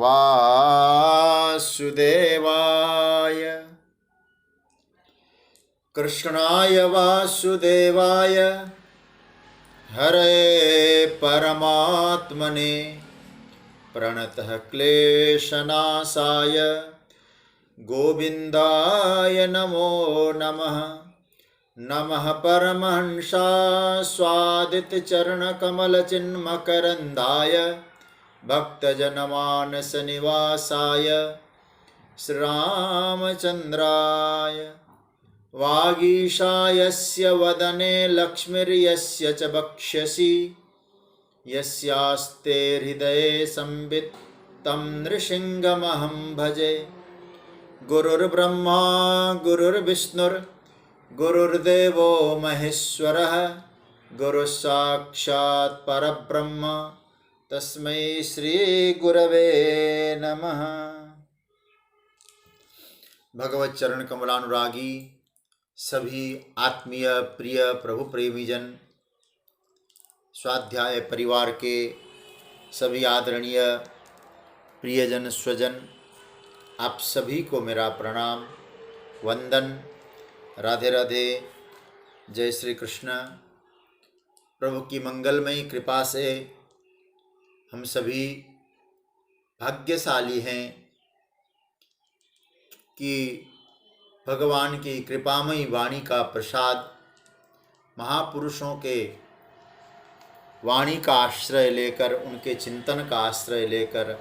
वासुदेवाय कृष्णाय वासुदेवाय हरे परमात्मने प्रणतः क्लेशनाशाय गोविन्दाय नमो नमः। नमः परमहंसास्वादितचरणकमलचिन्मकरन्दाय भक्तजनमानसनिवासाय श्रीरामचन्द्राय वागीशायस्य वदने लक्ष्मीर्यस्य च वक्ष्यसि यस्यास्ते हृदये संवित् तं नृसिंहमहं भजे। गुरुर्ब्रह्मा गुरुर्विष्णुर्गुरुर्देवो महेश्वरः गुरुसाक्षात् परब्रह्म तस्मै श्री गुरवे नमः। भगवत चरण कमलानुरागी सभी आत्मीय प्रिय प्रभु प्रेमीजन, स्वाध्याय परिवार के सभी आदरणीय प्रियजन स्वजन, आप सभी को मेरा प्रणाम वंदन। राधे राधे, जय श्री कृष्ण। प्रभु की मंगलमयी कृपा से हम सभी भाग्यशाली हैं कि भगवान की कृपामयी वाणी का प्रसाद, महापुरुषों के वाणी का आश्रय लेकर, उनके चिंतन का आश्रय लेकर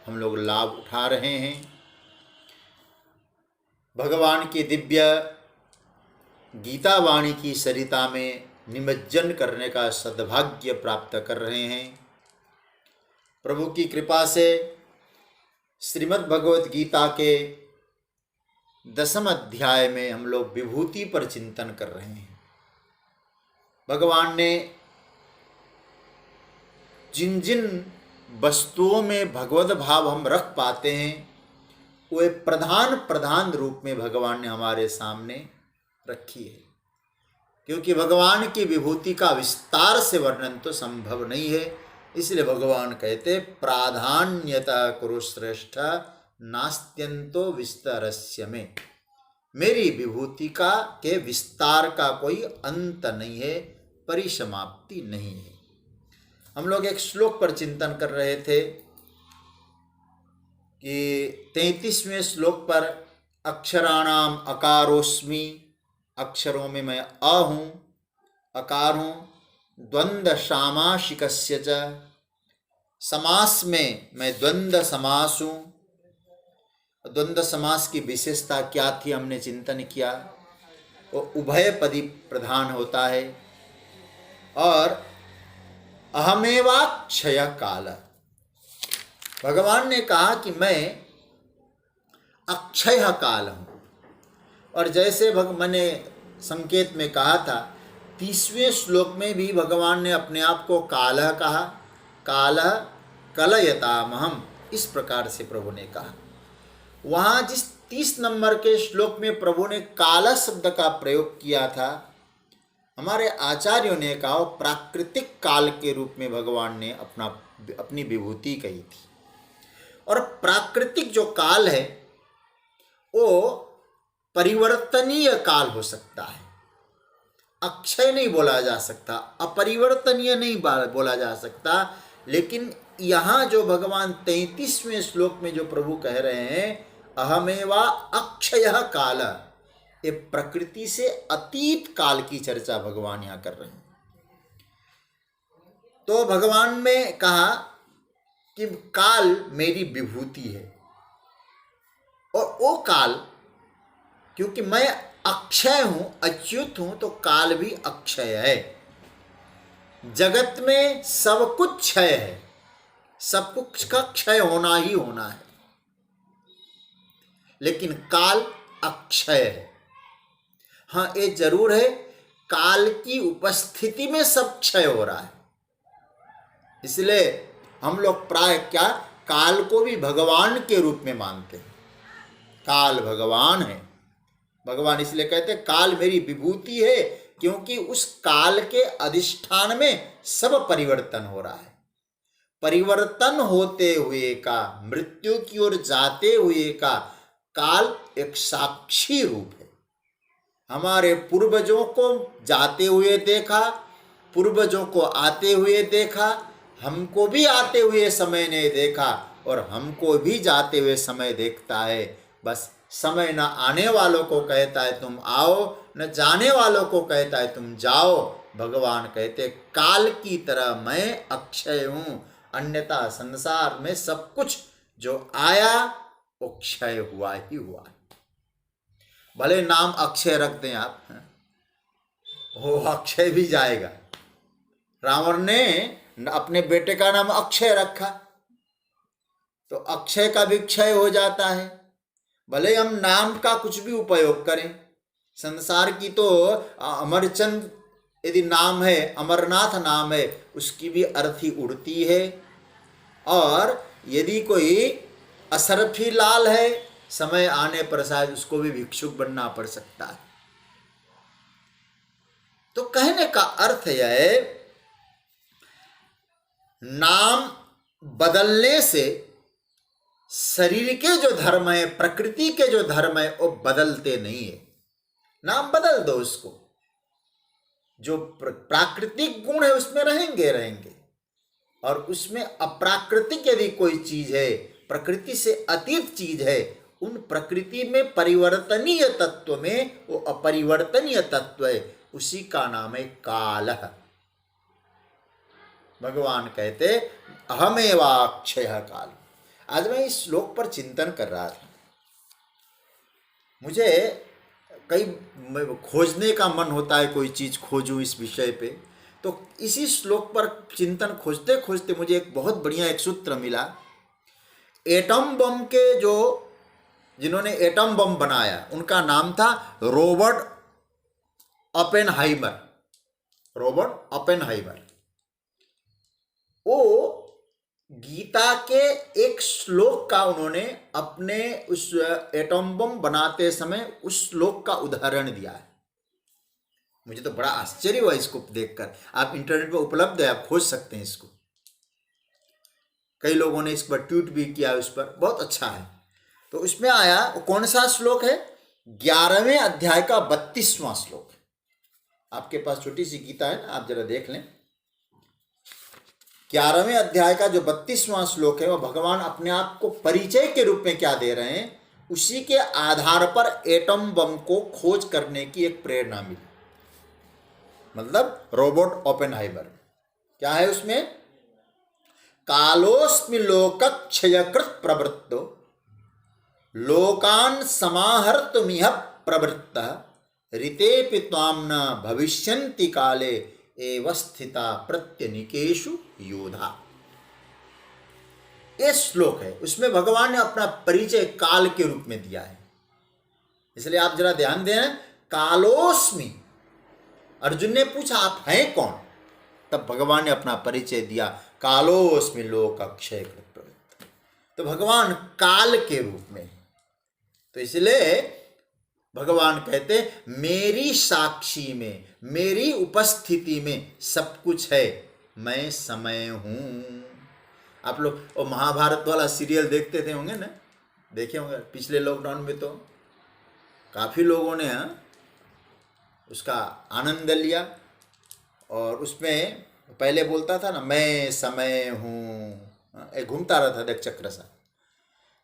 हम लोग लाभ उठा रहे हैं। भगवान की दिव्य गीता वाणी की सरिता में निमज्जन करने का सद्भाग्य प्राप्त कर रहे हैं। प्रभु की कृपा से श्रीमद् भगवत गीता के 10वें अध्याय में हम लोग विभूति पर चिंतन कर रहे हैं। भगवान ने जिन जिन वस्तुओं में भगवत भाव हम रख पाते हैं, वे प्रधान रूप में भगवान ने हमारे सामने रखी है। क्योंकि भगवान की विभूति का विस्तार से वर्णन तो संभव नहीं है, इसलिए भगवान कहते प्राधान्यता कुरु श्रेष्ठ नास्त्यंतो विस्तरस्य में। मेरी विभूति का के विस्तार का कोई अंत नहीं है, परिसमाप्ति नहीं है। हम लोग एक श्लोक पर चिंतन कर रहे थे कि 33वें श्लोक पर अक्षराणाम अकारोस्मि, अक्षरों में मैं अ हूँ, अकार हूँ। द्वंद्व सामासिकस्य च, समास में मैं द्वंद्व समास हूँ। द्वंद्व समास की विशेषता क्या थी, हमने चिंतन किया। वो उभयपदी प्रधान होता है। और अहमेवाक्षय काल, भगवान ने कहा कि मैं अक्षय काल हूँ। और जैसे मैंने संकेत में कहा था, 30वें श्लोक में भी भगवान ने अपने आप को कालः कहा, कालः कलयतामहम्, इस प्रकार से प्रभु ने कहा। वहाँ जिस 30 नंबर के श्लोक में प्रभु ने काल शब्द का प्रयोग किया था, हमारे आचार्यों ने कहा प्राकृतिक काल के रूप में भगवान ने अपनी विभूति कही थी। और प्राकृतिक जो काल है वो परिवर्तनीय काल हो सकता है, अक्षय नहीं बोला जा सकता, अपरिवर्तनीय नहीं बोला जा सकता। लेकिन यहाँ जो भगवान 33वें श्लोक में जो प्रभु कह रहे हैं अहमेवा अक्षय काल, ये प्रकृति से अतीत काल की चर्चा भगवान यहाँ कर रहे हैं। तो भगवान ने कहा कि काल मेरी विभूति है। और वो काल, क्योंकि मैं अक्षय हूं, अच्युत हूं, तो काल भी अक्षय है। जगत में सब कुछ क्षय है, सब कुछ का क्षय होना ही होना है, लेकिन काल अक्षय है। हाँ, ये जरूर है, काल की उपस्थिति में सब क्षय हो रहा है। इसलिए हम लोग प्राय क्या काल को भी भगवान के रूप में मानते हैं। काल भगवान है। भगवान इसलिए कहते हैं काल मेरी विभूति है, क्योंकि उस काल के अधिष्ठान में सब परिवर्तन हो रहा है। परिवर्तन होते हुए का, मृत्यु की ओर जाते हुए का काल एक साक्षी रूप है। हमारे पूर्वजों को जाते हुए देखा, पूर्वजों को आते हुए देखा, हमको भी आते हुए समय ने देखा और हमको भी जाते हुए समय देखता है। बस समय न आने वालों को कहता है तुम आओ, न जाने वालों को कहता है तुम जाओ। भगवान कहते काल की तरह मैं अक्षय हूँ, अन्यथा संसार में सब कुछ जो आया वो क्षय हुआ ही हुआ। भले नाम अक्षय रख दें आप, वो अक्षय भी जाएगा। रावण ने अपने बेटे का नाम अक्षय रखा तो अक्षय का भी क्षय हो जाता है। भले हम नाम का कुछ भी उपयोग करें, संसार की तो अमरचंद यदि नाम है, अमरनाथ नाम है, उसकी भी अर्थी उड़ती है। और यदि कोई असरफी लाल है, समय आने पर शायद उसको भी भिक्षुक बनना पड़ सकता है। तो कहने का अर्थ यह है, नाम बदलने से शरीर के जो धर्म है, प्रकृति के जो धर्म है, वो बदलते नहीं है। नाम बदल दो उसको, जो प्राकृतिक गुण है उसमें रहेंगे। और उसमें अप्राकृतिक यदि कोई चीज है, प्रकृति से अतीत चीज है, उन प्रकृति में परिवर्तनीय तत्व में वो अपरिवर्तनीय तत्व है, उसी का नाम है काल। भगवान कहते अहमेवाक्षय काल। आज मैं इस श्लोक पर चिंतन कर रहा था, मुझे कई खोजने का मन होता है, कोई चीज खोजूं इस विषय पे। तो इसी श्लोक पर चिंतन खोजते खोजते मुझे एक बहुत बढ़िया एक सूत्र मिला। एटम बम के जो जिन्होंने एटम बम बनाया उनका नाम था रॉबर्ट ओपेनहाइमर। रॉबर्ट ओपेनहाइमर वो गीता के एक श्लोक का उन्होंने अपने उस एटम बम बनाते समय उस श्लोक का उदाहरण दिया है। मुझे तो बड़ा आश्चर्य हुआ इसको देखकर। आप इंटरनेट पर उपलब्ध है, आप खोज सकते हैं इसको। कई लोगों ने इस पर ट्वीट भी किया, उस पर बहुत अच्छा है। तो उसमें आया, कौन सा श्लोक है? 11वें अध्याय का 32वां श्लोक है। आपके पास छोटी सी गीता है ना, आप जरा देख लें। 11वें अध्याय का जो 32वां श्लोक है, वह भगवान अपने आप को परिचय के रूप में क्या दे रहे हैं, उसी के आधार पर एटम बम को खोज करने की एक प्रेरणा मिली। मतलब रॉबर्ट ओपेनहाइमर क्या है उसमें? कालोस्मि लोकक्षयकृत प्रवृत्तो लोकान समाहर्तुमिह प्रवृत्तः ऋतेपि त्वां न भविष्यन्ति काले एव स्थिता प्रत्यनिकेषु योधा। ये श्लोक है, उसमें भगवान ने अपना परिचय काल के रूप में दिया है। इसलिए आप जरा ध्यान दें, कालोस्मि। अर्जुन ने पूछा आप हैं कौन? तब भगवान ने अपना परिचय दिया, कालोस्मि लोकक्षय कृत। तो भगवान काल के रूप में। तो इसलिए भगवान कहते मेरी साक्षी में, मेरी उपस्थिति में सब कुछ है, मैं समय हूं। आप लोग वो महाभारत वाला सीरियल देखते थे होंगे ना, देखे होंगे पिछले लॉकडाउन में। तो काफी लोगों ने उसका आनंद लिया। और उसमें पहले बोलता था ना, मैं समय हूं, घूमता रहता था एक चक्र सा।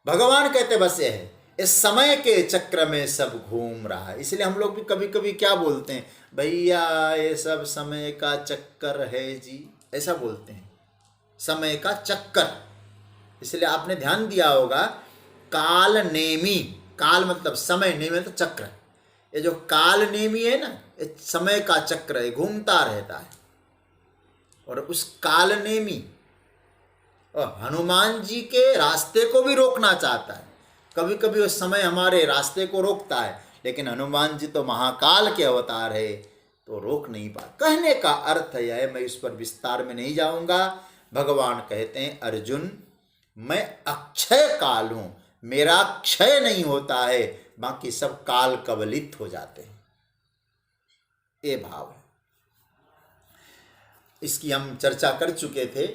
भगवान कहते बस ये है, इस समय के चक्र में सब घूम रहा है। इसलिए हम लोग भी कभी कभी क्या बोलते हैं, भैया ये सब समय का चक्कर है जी, ऐसा बोलते हैं, समय का चक्कर। इसलिए आपने ध्यान दिया होगा, काल नेमी, काल मतलब समय, नेमी मतलब चक्र। ये जो काल नेमी है ना, ये समय का चक्र है, घूमता रहता है। और उस काल नेमी और हनुमान जी के रास्ते को भी रोकना चाहता है। कभी कभी वो समय हमारे रास्ते को रोकता है, लेकिन हनुमान जी तो महाकाल के अवतार है, तो रोक नहीं पा। कहने का अर्थ यह है, मैं इस पर विस्तार में नहीं जाऊंगा। भगवान कहते हैं अर्जुन, मैं अक्षय काल हूं, मेरा क्षय नहीं होता है, बाकी सब काल कवलित हो जाते हैं। ये भाव है। इसकी हम चर्चा कर चुके थे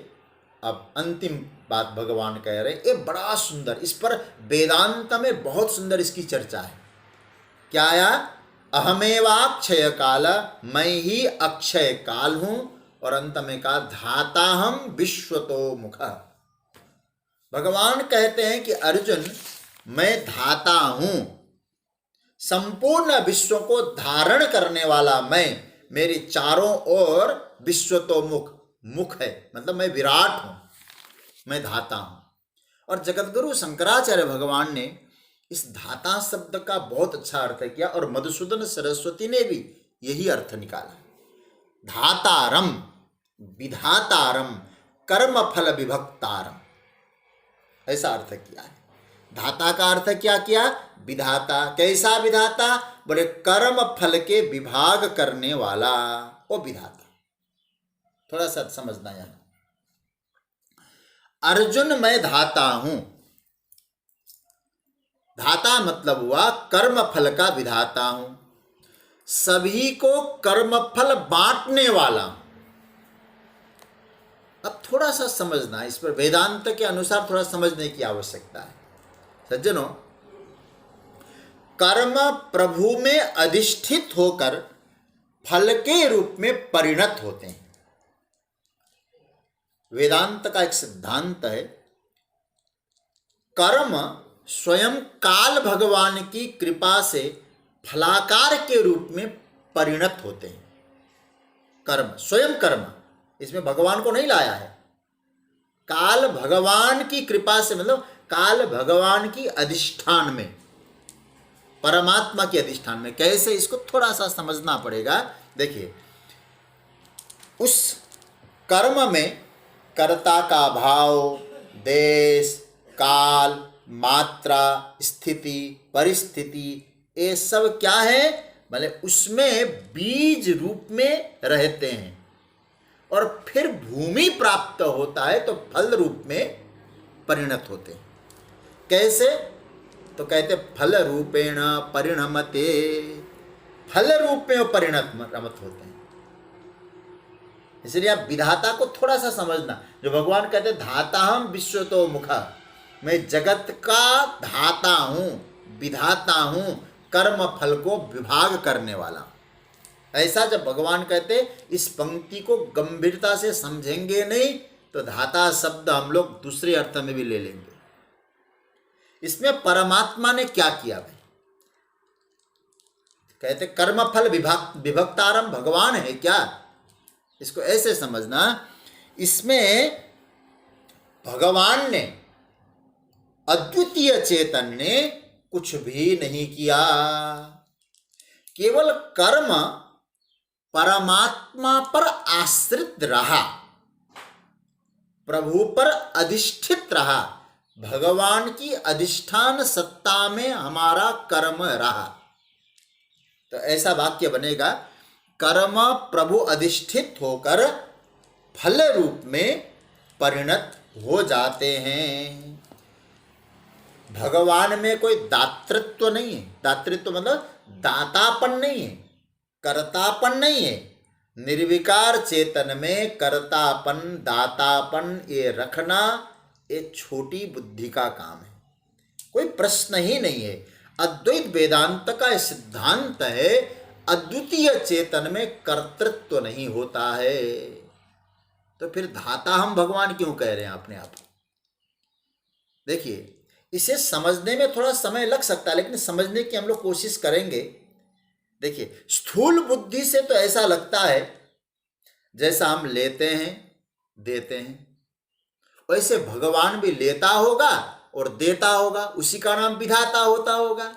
अब अंतिम बात भगवान कह रहे, ये बड़ा सुंदर, इस पर वेदांत में बहुत सुंदर इसकी चर्चा है। क्या आया? अहमेवाक्षय काल, मैं ही अक्षय काल हूं, और अंत में कहा धाता हम विश्वतो मुख। भगवान कहते हैं कि अर्जुन, मैं धाता हूं, संपूर्ण विश्व को धारण करने वाला मैं, मेरे चारों ओर विश्वतोमुख, मुख है मतलब मैं विराट हूं, मैं धाता हूं। और जगतगुरु शंकराचार्य भगवान ने इस धाता शब्द का बहुत अच्छा अर्थ किया, और मधुसूदन सरस्वती ने भी यही अर्थ निकाला। धातारम, विधातारम, कर्म फल विभक्तारम, ऐसा अर्थ किया है। धाता का अर्थ क्या किया? विधाता। कैसा विधाता? बोले कर्म फल के विभाग करने वाला, वो विधाता। थोड़ा सा समझना यहाँ। अर्जुन, मैं धाता हूं, धाता मतलब हुआ कर्म फल का विधाता हूं, सभी को कर्म फल बांटने वाला। अब थोड़ा सा समझना, इस पर वेदांत के अनुसार थोड़ा समझने की आवश्यकता है। सज्जनों, कर्म प्रभु में अधिष्ठित होकर फल के रूप में परिणत होते हैं। वेदांत का एक सिद्धांत है, कर्म स्वयं काल भगवान की कृपा से फलाकार के रूप में परिणत होते हैं। कर्म, स्वयं कर्म, इसमें भगवान को नहीं लाया है। काल भगवान की कृपा से, मतलब काल भगवान की अधिष्ठान में, परमात्मा के अधिष्ठान में। कैसे? इसको थोड़ा सा समझना पड़ेगा। देखिए, उस कर्म में कर्ता का भाव, देश, काल, मात्रा, स्थिति, परिस्थिति, ये सब क्या है? मतलब उसमें बीज रूप में रहते हैं, और फिर भूमि प्राप्त होता है तो फल रूप में परिणत होते हैं। कैसे? तो कहते फल रूपेण परिणमते, फल रूप में परिणत होते हैं। इसलिए आप विधाता को थोड़ा सा समझना। जो भगवान कहते धाता हम विश्वतो मुखा, मैं जगत का धाता हूं, विधाता हूं, कर्म फल को विभाग करने वाला। ऐसा जब भगवान कहते, इस पंक्ति को गंभीरता से समझेंगे नहीं तो धाता शब्द हम लोग दूसरे अर्थ में भी ले लेंगे। इसमें परमात्मा ने क्या किया भाई? कहते कर्म फल विभक्तारम भगवान है क्या? इसको ऐसे समझना, इसमें भगवान ने, अद्वितीय चेतन ने कुछ भी नहीं किया। केवल कर्म परमात्मा पर आश्रित रहा, प्रभु पर अधिष्ठित रहा, भगवान की अधिष्ठान सत्ता में हमारा कर्म रहा। तो ऐसा वाक्य बनेगा, कर्म प्रभु अधिष्ठित होकर फल रूप में परिणत हो जाते हैं। भगवान में कोई दातृत्व नहीं है। दातृत्व मतलब दातापन नहीं है, कर्तापन नहीं है। निर्विकार चेतन में कर्तापन, दातापन ये रखना, ये छोटी बुद्धि का काम है, कोई प्रश्न ही नहीं है। अद्वैत वेदांत का सिद्धांत है, अद्वितीय चेतन में कर्तृत्व नहीं होता है। तो फिर धाता हम भगवान क्यों कह रहे हैं अपने आप को? देखिए, इसे समझने में थोड़ा समय लग सकता है, लेकिन समझने की हम लोग कोशिश करेंगे। देखिए, स्थूल बुद्धि से तो ऐसा लगता है जैसा हम लेते हैं देते हैं, वैसे भगवान भी लेता होगा और देता होगा, उसी का नाम विधाता होता होगा।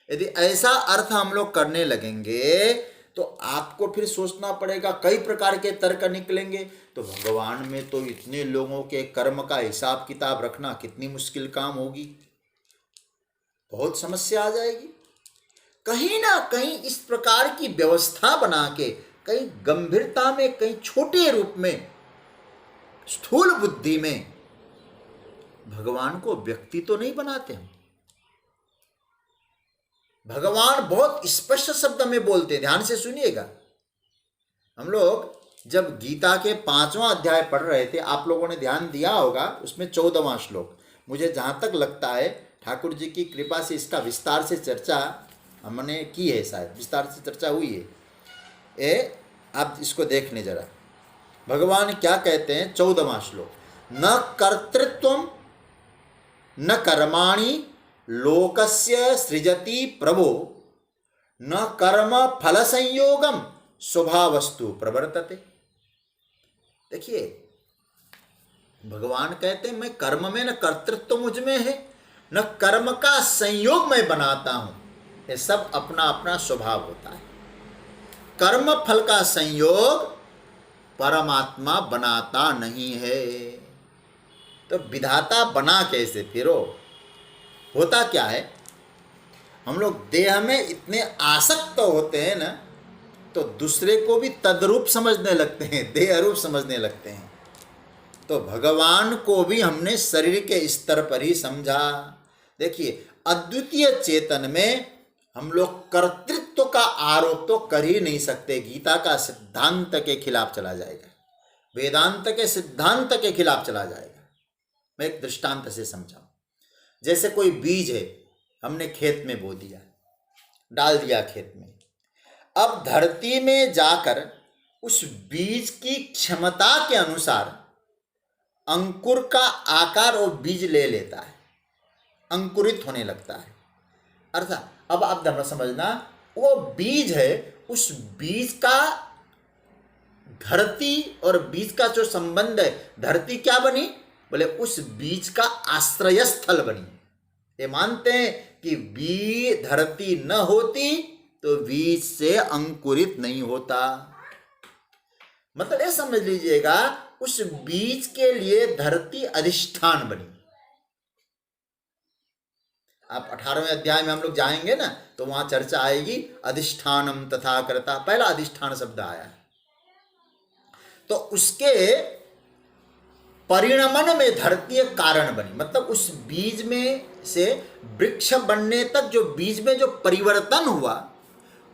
यदि ऐसा अर्थ हम लोग करने लगेंगे तो आपको फिर सोचना पड़ेगा, कई प्रकार के तर्क निकलेंगे। तो भगवान में तो इतने लोगों के कर्म का हिसाब किताब रखना कितनी मुश्किल काम होगी, बहुत समस्या आ जाएगी। कहीं ना कहीं इस प्रकार की व्यवस्था बना के, कहीं गंभीरता में, कहीं छोटे रूप में, स्थूल बुद्धि में भगवान को व्यक्ति तो नहीं बनाते हम। भगवान बहुत स्पष्ट शब्द में बोलते हैं, ध्यान से सुनिएगा। हम लोग जब गीता के 5वां अध्याय पढ़ रहे थे, आप लोगों ने ध्यान दिया होगा, उसमें 14वां श्लोक, मुझे जहाँ तक लगता है ठाकुर जी की कृपा से इसका विस्तार से चर्चा हमने की है, शायद विस्तार से चर्चा हुई है। आप इसको देख लें जरा, भगवान क्या कहते हैं। 14वां श्लोक, न कर्तृत्वम न कर्माणि लोकस्य सृजति प्रभो न कर्म फल संयोगम स्वभावस्तु प्रवर्तते। देखिए, भगवान कहते हैं मैं कर्म में, न कर्तृत्व मुझ में है, न कर्म का संयोग मैं बनाता हूं, ये सब अपना अपना स्वभाव होता है। कर्म फल का संयोग परमात्मा बनाता नहीं है, तो विधाता बना कैसे फिर होता क्या है, हम लोग देह में इतने आसक्त होते हैं ना, तो दूसरे को भी तद्रूप समझने लगते हैं, देह रूप समझने लगते हैं। तो भगवान को भी हमने शरीर के स्तर पर ही समझा। देखिए, अद्वितीय चेतन में हम लोग कर्तृत्व का आरोप तो कर ही नहीं सकते, गीता का सिद्धांत के खिलाफ चला जाएगा, वेदांत के सिद्धांत के खिलाफ चला जाएगा। मैं एक दृष्टांत से समझाऊं। जैसे कोई बीज है, हमने खेत में बो दिया, डाल दिया खेत में, अब धरती में जाकर उस बीज की क्षमता के अनुसार अंकुर का आकार वो बीज ले लेता है, अंकुरित होने लगता है। अर्थात अब आप धर्म समझना, वो बीज है, उस बीज का धरती और बीज का जो संबंध है, धरती क्या बनी, बोले उस बीज का आश्रय स्थल बनी। ये मानते हैं कि बीज धरती न होती तो बीज से अंकुरित नहीं होता। मतलब ये समझ लीजिएगा, उस बीज के लिए धरती अधिष्ठान बनी। आप 18वें अध्याय में हम लोग जाएंगे ना, तो वहां चर्चा आएगी, अधिष्ठानम तथा कर्ता, पहला अधिष्ठान शब्द आया है। तो उसके परिणमन में धरती एक कारण बनी, मतलब उस बीज में से वृक्ष बनने तक जो बीज में जो परिवर्तन हुआ,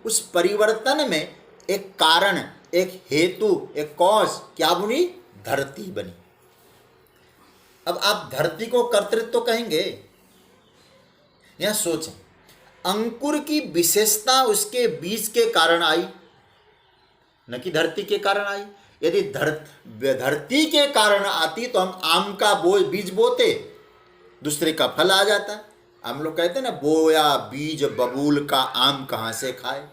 उस परिवर्तन में एक कारण, एक हेतु, एक कॉज क्या बनी, धरती बनी। अब आप धरती को कर्तृत्व कहेंगे, यह सोचें, अंकुर की विशेषता उसके बीज के कारण आई, न कि धरती के कारण आई। यदि धरती के कारण आती तो हम आम का बीज बोते, दूसरे का फल आ जाता। हम लोग कहते हैं ना, बोया बीज बबूल का आम कहाँ से खाए।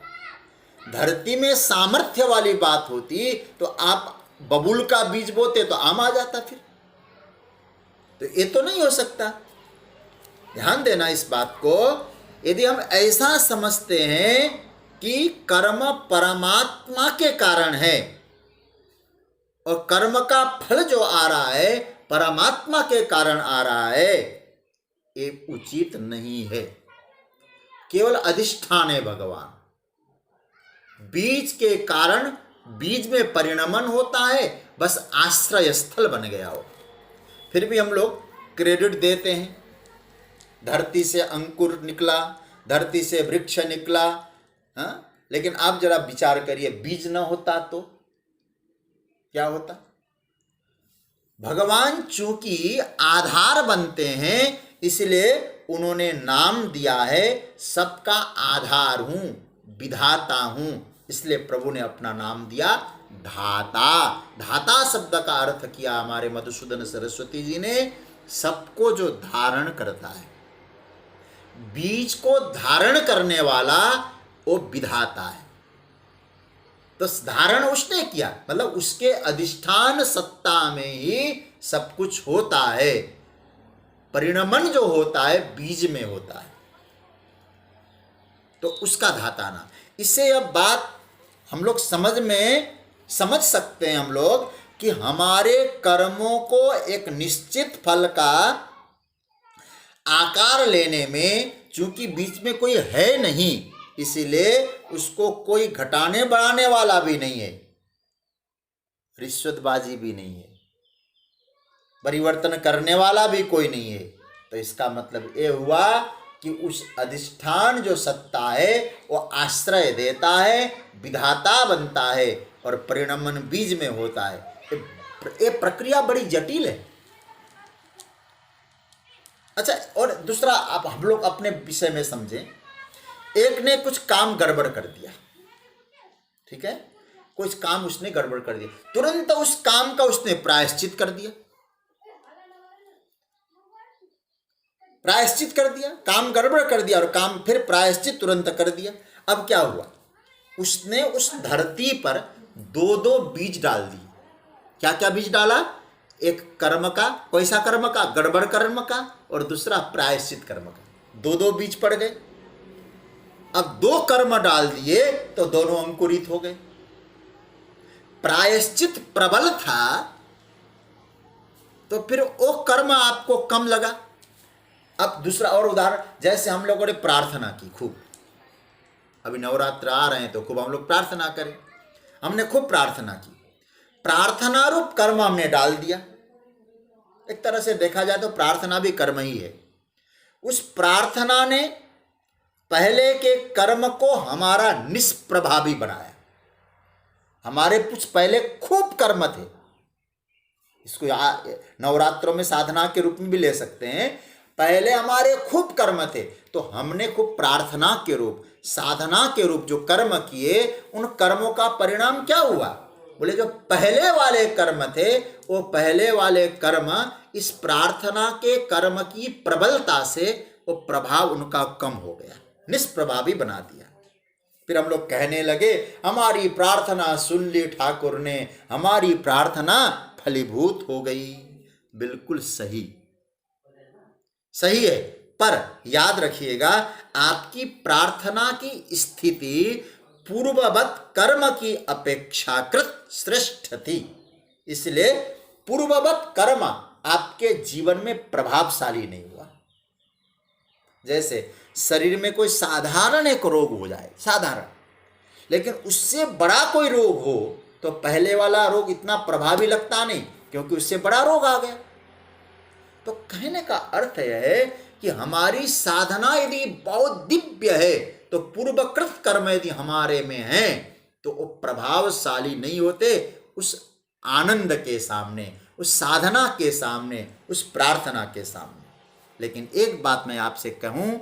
धरती में सामर्थ्य वाली बात होती तो आप बबूल का बीज बोते तो आम आ जाता फिर। तो ये तो नहीं हो सकता। ध्यान देना इस बात को। यदि हम ऐसा समझते हैं कि कर्म परमात्मा के कारण है और कर्म का फल जो आ रहा है परमात्मा के कारण आ रहा है, ये उचित नहीं है। केवल अधिष्ठान है भगवान। बीज के कारण बीज में परिणमन होता है, बस आश्रय स्थल बन गया हो। फिर भी हम लोग क्रेडिट देते हैं, धरती से अंकुर निकला, धरती से वृक्ष निकला। हाँ, लेकिन आप जरा विचार करिए, बीज न होता तो क्या होता। भगवान चूंकि आधार बनते हैं, इसलिए उन्होंने नाम दिया है, सबका आधार हूं, विधाता हूं। इसलिए प्रभु ने अपना नाम दिया धाता। धाता शब्द का अर्थ किया हमारे मधुसूदन सरस्वती जी ने, सबको जो धारण करता है। बीज को धारण करने वाला वो विधाता है। तो धारण उसने किया, मतलब उसके अधिष्ठान सत्ता में ही सब कुछ होता है। परिणमन जो होता है बीज में होता है, तो उसका धाता नाम। इससे अब बात हम लोग समझ सकते हैं हम लोग कि हमारे कर्मों को एक निश्चित फल का आकार लेने में, चूंकि बीच में कोई है नहीं, इसीलिए उसको कोई घटाने बढ़ाने वाला भी नहीं है, रिश्वतबाजी भी नहीं है, परिवर्तन करने वाला भी कोई नहीं है। तो इसका मतलब ये हुआ कि उस अधिष्ठान जो सत्ता है वो आश्रय देता है, विधाता बनता है, और परिणमन बीज में होता है। ये प्रक्रिया बड़ी जटिल है। अच्छा, और दूसरा आप हम लोग अपने विषय में समझें। एक ने कुछ काम गड़बड़ कर दिया, ठीक है, कुछ काम उसने गड़बड़ कर दिया, तुरंत उस काम का उसने प्रायश्चित कर दिया। प्रायश्चित कर दिया, काम गड़बड़ कर दिया और काम फिर प्रायश्चित तुरंत कर दिया। अब क्या हुआ, उसने उस धरती पर दो दो बीज डाल दिए। क्या क्या बीज डाला, एक कर्म का, कैसा कर्म का, गड़बड़ कर्म का, और दूसरा प्रायश्चित कर्म का। दो दो बीज पड़ गए। अब दो कर्म डाल दिए तो दोनों अंकुरित हो गए। प्रायश्चित प्रबल था तो फिर वो कर्म आपको कम लगा। अब दूसरा और उदाहरण, जैसे हम लोगों ने प्रार्थना की खूब, अभी नवरात्र आ रहे हैं तो खूब हम लोग प्रार्थना करें। हमने खूब प्रार्थना की, प्रार्थना रूप कर्म हमने डाल दिया। एक तरह से देखा जाए तो प्रार्थना भी कर्म ही है। उस प्रार्थना ने पहले के कर्म को हमारा निष्प्रभावी बनाया। हमारे कुछ पहले खूब कर्म थे, इसको नवरात्रों में साधना के रूप में भी ले सकते हैं। पहले हमारे खूब कर्म थे तो हमने खूब प्रार्थना के रूप, साधना के रूप जो कर्म किए, उन कर्मों का परिणाम क्या हुआ, बोले जो पहले वाले कर्म थे वो पहले वाले कर्म इस प्रार्थना के कर्म की प्रबलता से वो प्रभाव उनका कम हो गया, निष्प्रभावी बना दिया। फिर हम लोग कहने लगे हमारी प्रार्थना सुन ली ठाकुर ने, हमारी प्रार्थना फलीभूत हो गई। बिल्कुल सही, सही है, पर याद रखिएगा आपकी प्रार्थना की स्थिति पूर्ववत कर्म की अपेक्षाकृत श्रेष्ठ थी, इसलिए पूर्ववत कर्म आपके जीवन में प्रभावशाली नहीं हुआ। जैसे शरीर में कोई साधारण एक रोग हो जाए, साधारण, लेकिन उससे बड़ा कोई रोग हो तो पहले वाला रोग इतना प्रभावी लगता नहीं, क्योंकि उससे बड़ा रोग आ गया। तो कहने का अर्थ यह है कि हमारी साधना यदि बहुत दिव्य है तो पूर्वकृत कर्म यदि हमारे में है तो वो प्रभावशाली नहीं होते उस आनंद के सामने, उस साधना के सामने, उस प्रार्थना के सामने। लेकिन एक बात मैं आपसे कहूं,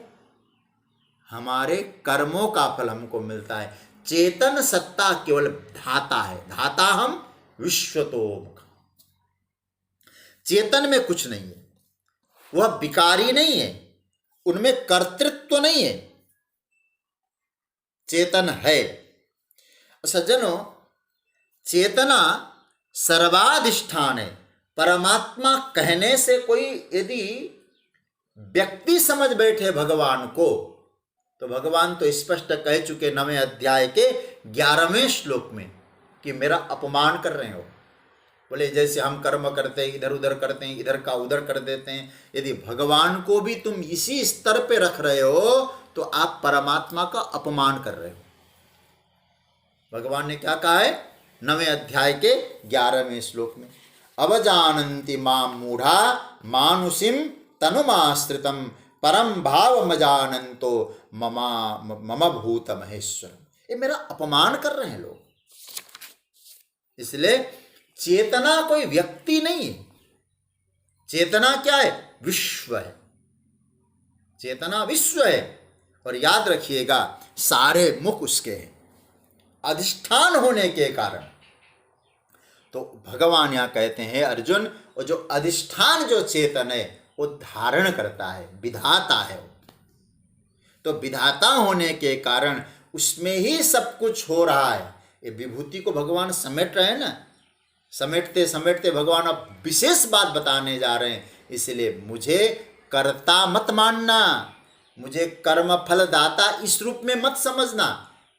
हमारे कर्मों का फल हमको मिलता है। चेतन सत्ता केवल धाता है, धाता हम विश्वतोमुख। चेतन में कुछ नहीं है, वह विकारी नहीं है, उनमें कर्तृत्व नहीं है, चेतन है। सज्जनों, चेतना सर्वाधिष्ठान है। परमात्मा कहने से कोई यदि व्यक्ति समझ बैठे भगवान को, तो भगवान तो स्पष्ट कह चुके 9वें अध्याय के 11वें श्लोक में कि मेरा अपमान कर रहे हो। बोले जैसे हम कर्म करते हैं, इधर उधर करते हैं, इधर का उधर कर देते हैं, यदि भगवान को भी तुम इसी स्तर पे रख रहे हो तो आप परमात्मा का अपमान कर रहे हो। भगवान ने क्या कहा है 9वें अध्याय के 11वें श्लोक में, अवजानन्ति मां मूढ़ा मानुषिम तनुमाश्रितम परम भाव मजानंतो मम भूत महेश्वरम। ये मेरा अपमान कर रहे हैं लोग। इसलिए चेतना कोई व्यक्ति नहीं है, चेतना क्या है, विश्व है। चेतना विश्व है। और याद रखिएगा सारे मुख उसके हैं, अधिष्ठान होने के कारण। तो भगवान यहां कहते हैं अर्जुन, वो जो अधिष्ठान जो चेतन है वो धारण करता है, विधाता है। तो विधाता होने के कारण उसमें ही सब कुछ हो रहा है। ये विभूति को भगवान समेट रहे हैं ना, समेटते समेटते भगवान अब विशेष बात बताने जा रहे हैं। इसलिए मुझे कर्ता मत मानना, मुझे कर्म फल दाता इस रूप में मत समझना।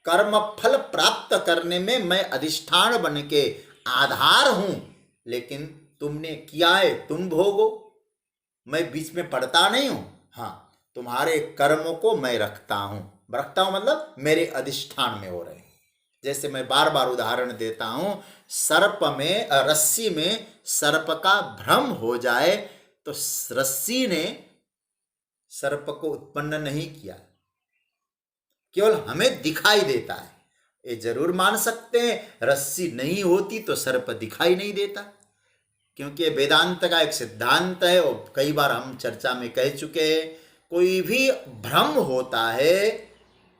कर्म फल प्राप्त करने में मैं अधिष्ठान बन के आधार हूं, लेकिन तुमने किया है तुम भोगो, मैं बीच में पड़ता नहीं हूं। हाँ, तुम्हारे कर्मों को मैं रखता हूं मतलब मेरे अधिष्ठान में हो रहे हैं। जैसे मैं बार बार उदाहरण देता हूं, सर्प में रस्सी में सर्प का भ्रम हो जाए तो रस्सी ने सर्प को उत्पन्न नहीं किया, केवल हमें दिखाई देता है। ये जरूर मान सकते हैं, रस्सी नहीं होती तो सर्प दिखाई नहीं देता, क्योंकि ये वेदांत का एक सिद्धांत है और कई बार हम चर्चा में कह चुके हैं। कोई भी भ्रम होता है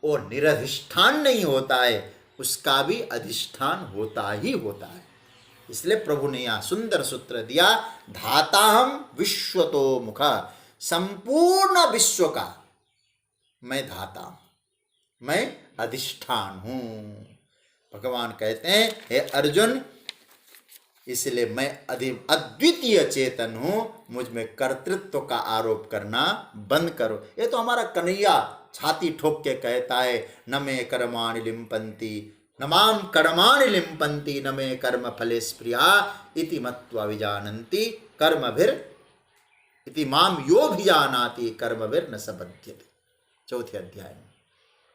वो निरधिष्ठान नहीं होता है, उसका भी अधिष्ठान होता ही होता है। इसलिए प्रभु ने यहाँ सुंदर सूत्र दिया, धाताहम विश्वतो मुख, संपूर्ण विश्व का मैं धाता हूं, मैं अधिष्ठान हूं। भगवान कहते हैं, हे अर्जुन, इसलिए मैं अद्वितीय चेतन हूं, मुझ में कर्तृत्व का आरोप करना बंद करो। ये तो हमारा कन्हैया छाती ठोक के कहता है, न मे कर्माणि लिम्पन्ति न माम कर्माणि लिम्पन्ति न मे कर्म फले स्प्रिया इति मत्वा विजानन्ति कर्मभिर इति माम यो भिजानाति कर्मभिर न सबध्यते। चौथे अध्याय में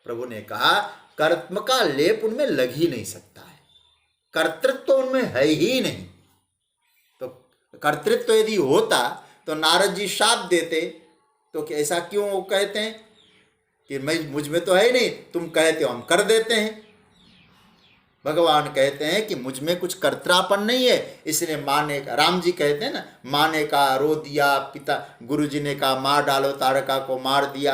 प्रभु ने कहा, कर्म का लेप उनमें लग ही नहीं सकता है, कर्तृत्व तो उनमें है ही नहीं। तो कर्तृत्व यदि होता तो नारद जी शाप देते, तो ऐसा क्यों कहते हैं कि मैं मुझ में तो है ही नहीं, तुम कहते हो हम कर देते हैं। भगवान कहते हैं कि मुझ में कुछ कर्तापन नहीं है, इसलिए माँ ने, राम जी कहते हैं ना, माँ ने कहा रो दिया, पिता गुरु जी ने कहा मार डालो, तारका को मार दिया।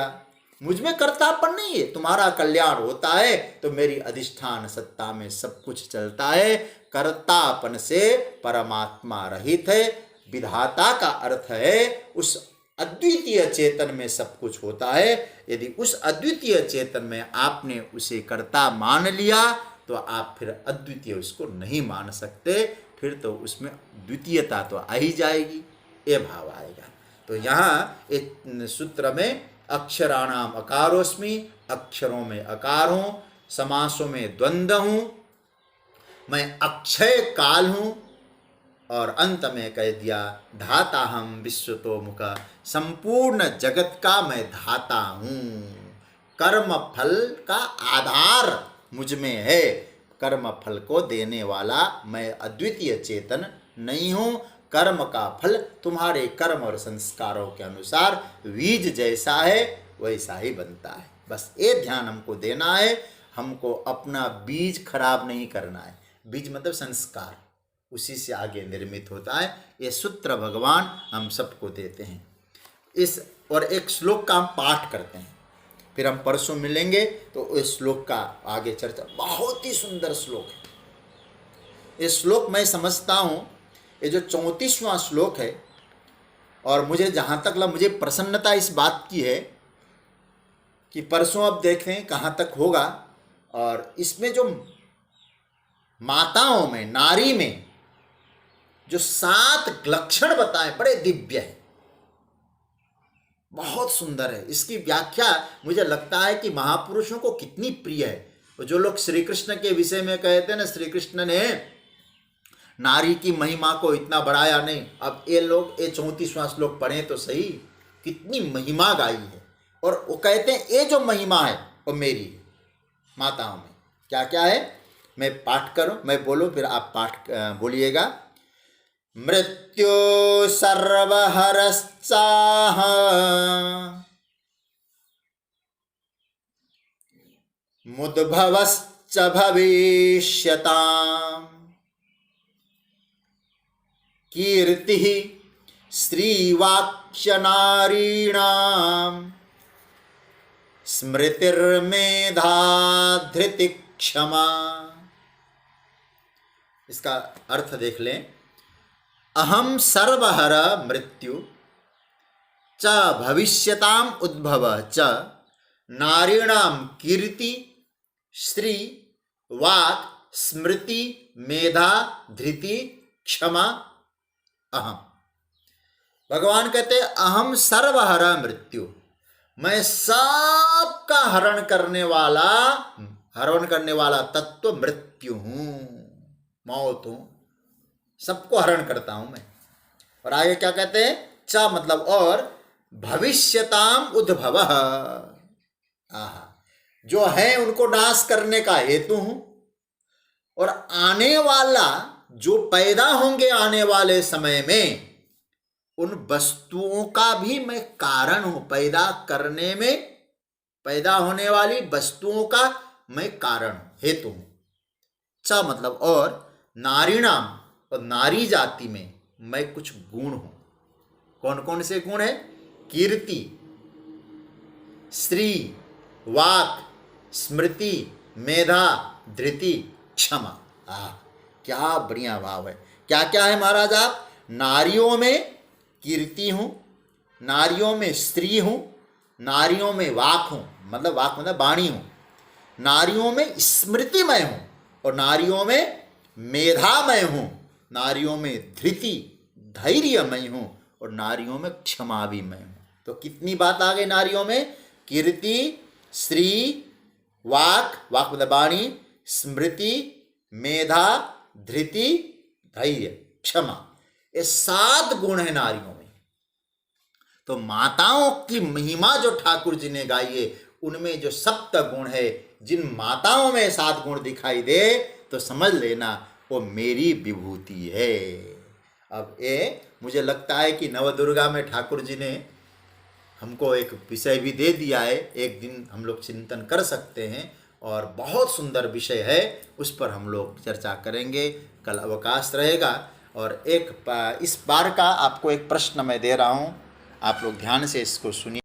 मुझ में कर्तापन नहीं है, तुम्हारा कल्याण होता है तो मेरी अधिष्ठान सत्ता में सब कुछ चलता है। कर्तापन से परमात्मा रहित है। विधाता का अर्थ है उस अद्वितीय चेतन में सब कुछ होता है। यदि उस अद्वितीय चेतन में आपने उसे कर्ता मान लिया तो आप फिर अद्वितीय उसको नहीं मान सकते, फिर तो उसमें द्वितीयता तो आ ही जाएगी, ये भाव आएगा। तो यहाँ एक सूत्र में अक्षराणाम अकारोस्मि, अक्षरों में अकार हूँ, समासों में द्वंद्व हूँ, मैं अक्षय काल हूँ, और अंत में कह दिया धाता हम विश्वतो मुख, संपूर्ण जगत का मैं धाता हूँ। कर्म फल का आधार मुझ में है, कर्म फल को देने वाला मैं अद्वितीय चेतन नहीं हूँ। कर्म का फल तुम्हारे कर्म और संस्कारों के अनुसार बीज जैसा है वैसा ही बनता है। बस ये ध्यान हमको देना है, हमको अपना बीज खराब नहीं करना है। बीज मतलब संस्कार, उसी से आगे निर्मित होता है। ये सूत्र भगवान हम सबको देते हैं। इस और एक श्लोक का हम पाठ करते हैं, फिर हम परसों मिलेंगे तो इस श्लोक का आगे चर्चा। बहुत ही सुंदर श्लोक है। इस श्लोक मैं समझता हूँ ये जो 34वां श्लोक है, और मुझे जहाँ तक लगा, मुझे प्रसन्नता इस बात की है कि परसों अब देखें कहाँ तक होगा। और इसमें जो माताओं में, नारी में जो 7 लक्षण बताए बड़े दिव्य है, बहुत सुंदर है। इसकी व्याख्या मुझे लगता है कि महापुरुषों को कितनी प्रिय है। जो लोग श्री कृष्ण के विषय में कहते हैं ना, श्री कृष्ण ने नारी की महिमा को इतना बढ़ाया नहीं। अब ये लोग ये 34वां श्लोक पढ़ें तो सही, कितनी महिमा गाई है। और वो कहते हैं ये जो महिमा है वो मेरी माताओं में क्या क्या है। मैं पाठ करूं, मैं बोलूं, फिर आप पाठ बोलिएगा। मृत्यु सर्वहरश्चाह मुद्भवश्च भविष्यताम् कीर्तिः श्रीवाक्य नारीणाम् स्मृतिर्मेधा धृति क्षमा। इसका अर्थ देख लें। अहम सर्वहर मृत्यु च भविष्यताम उद्भव च नारीणाम कीर्ति श्री वाक् स्मृति मेधा धृति क्षमा अहम। भगवान कहते अहम सर्वहर मृत्यु, मैं सबका हरण करने वाला तत्व मृत्यु हूँ, मौत हूँ, सबको हरण करता हूं मैं। और आगे क्या कहते हैं, च मतलब और, भविष्यताम उद्भव, जो है उनको नाश करने का हेतु हूं, और आने वाला जो पैदा होंगे आने वाले समय में उन वस्तुओं का भी मैं कारण हूं। पैदा करने में, पैदा होने वाली वस्तुओं का मैं कारण हूँ, हेतु हूँ। च मतलब और, नारीणाम और नारी जाति में मैं कुछ गुण हूँ। कौन कौन से गुण है? कीर्ति, श्री, वाक, स्मृति, मेधा, धृति, क्षमा। क्या बढ़िया भाव है। क्या क्या है महाराज आप? नारियों में कीर्ति हूँ, नारियों में स्त्री हूँ, नारियों में वाक हूँ, मतलब वाक मतलब वाणी हूँ, नारियों में स्मृतिमय हूँ, और नारियों में मेधामय हूँ, नारियों में धृति धैर्यमय हूँ, और नारियों में क्षमा भी मैं हूँ। तो कितनी बात आ गई नारियों में? कीर्ति, श्री, वाक, वाक मतलब वाणी, स्मृति, मेधा, धृति, धैर्य, क्षमा। ये 7 गुण है नारियों में। तो माताओं की महिमा जो ठाकुर जी ने गाई है, उनमें जो 7 गुण है, जिन माताओं में 7 गुण दिखाई दे तो समझ लेना वो मेरी विभूति है। अब ये मुझे लगता है कि नवदुर्गा में ठाकुर जी ने हमको एक विषय भी दे दिया है, एक दिन हम लोग चिंतन कर सकते हैं, और बहुत सुंदर विषय है, उस पर हम लोग चर्चा करेंगे। कल अवकाश रहेगा। और इस बार का आपको एक प्रश्न मैं दे रहा हूँ, आप लोग ध्यान से इसको सुनिए।